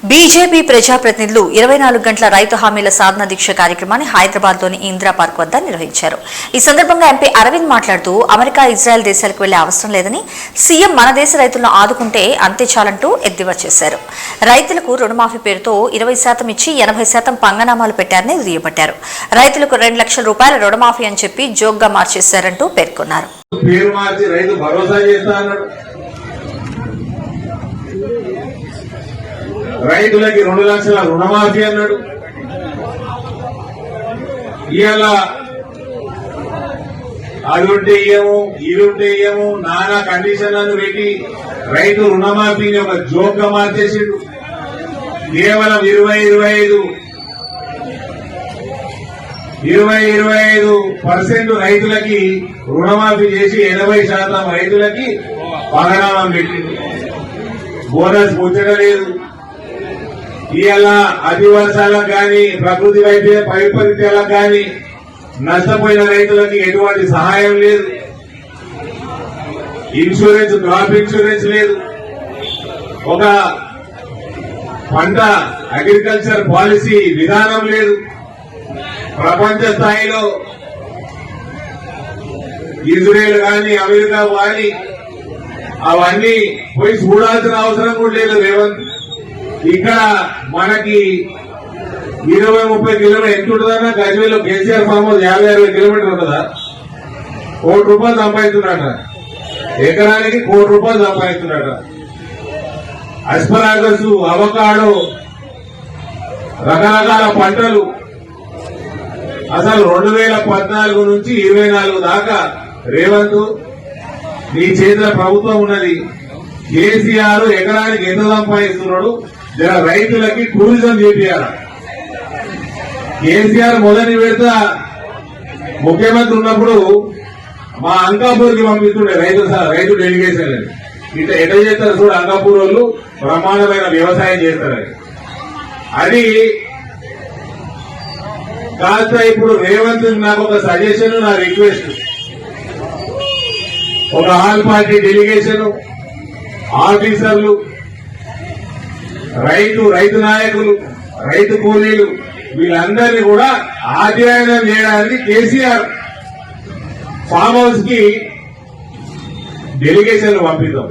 BJP ప్రజాప్రతినిధులు 24 గంటల రైతు హామీల సాధన దీక్ష కార్యక్రమాన్ని హైదరాబాద్లోని ఇందిరా పార్క్ వద్ద నిర్వహించారు. ఈ సందర్భంగా ఎంపీ అరవింద్ మాట్లాడుతూ అమెరికా, ఇజ్రాయెల్ దేశాలకు వెళ్లే అవసరం లేదని, సీఎం మన దేశ రైతులను ఆదుకుంటే అంతే చాలంటూ ఎద్దేవా చేశారు. రైతులకు రుణమాఫీ పేరుతో 20% ఇచ్చి 80% పంగనామాలు పెట్టారని దుయ్యబట్టారు. రైతులకు 2 లక్షల రూపాయల రుణమాఫీ అని చెప్పి జోక్గా మార్చేశారంటూ పేర్కొన్నారు. రైతులకి 2 లక్షల రుణమాఫీ అన్నాడు. ఇవాళ అది ఉంటే ఇయ్యము, ఇది ఉంటే ఇయ్యము, నానా కండిషన్లను పెట్టి రైతు రుణమాఫీని ఒక జోక్గా మార్చేసిండు. కేవలం 25% రైతులకి రుణమాఫీ చేసి 80% రైతులకి పగనామం పెట్టింది. బోనస్ ముచ్చటలేదు. ఇవాళ అతి వర్షాలకు కానీ, ప్రకృతి వైపరీత్యాలకు కానీ నష్టపోయిన రైతులకి ఎటువంటి సహాయం లేదు. ఇన్సూరెన్స్, క్రాప్ ఇన్సూరెన్స్ లేదు. ఒక పంట అగ్రికల్చర్ పాలసీ విధానం లేదు. ప్రపంచ స్థాయిలో ఇజ్రాయెల్ కానీ, అమెరికా కానీ అవన్నీ పోయి చూడాల్సిన అవసరం కూడా లేదు రేవంత్. ఇక్కడ మనకి 20-30 కిలోమీటర్ ఎంత ఉంటుందన్నా Gajwel KCR farm house 50-60 kilometre ఉంటుందా? ₹1 కోటి సంపాదిస్తున్నాడ. ఎకరానికి ₹1 కోటి సంపాదిస్తున్నాడ. అస్పరాగస్, అవకాడో, రకరకాల పంటలు అసలు 2014 నుంచి 24 దాకా రేవంత్ నీ చేతిలో ప్రభుత్వం ఉన్నది. కేసీఆర్ ఎకరానికి ఎంత సంపాదిస్తున్నాడు? రైతులకి టూరిజం చేపియాల. కేసీఆర్ మొదటి విడత ముఖ్యమంత్రి ఉన్నప్పుడు మా అంకాపూర్కి పంపిస్తుండే రైతు డెలిగేషన్. ఇట్లా ఎట్లా చేస్తారు చూడు, అంకాపూర్ వాళ్ళు బ్రహ్మాండమైన వ్యవసాయం చేస్తారు. అది కాస్త ఇప్పుడు రేవంత్ నాకు ఒక సజెషన్, నా రిక్వెస్ట్, ఒక ఆల్ పార్టీ డెలిగేషన్, ఆఫీసర్లు, రైతు నాయకులు, రైతు కూలీలు వీళ్ళందరినీ కూడా అధ్యయనం చేయడానికి కేసీఆర్ ఫామ్ హౌస్ కి డెలిగేషన్లు పంపిద్దాం.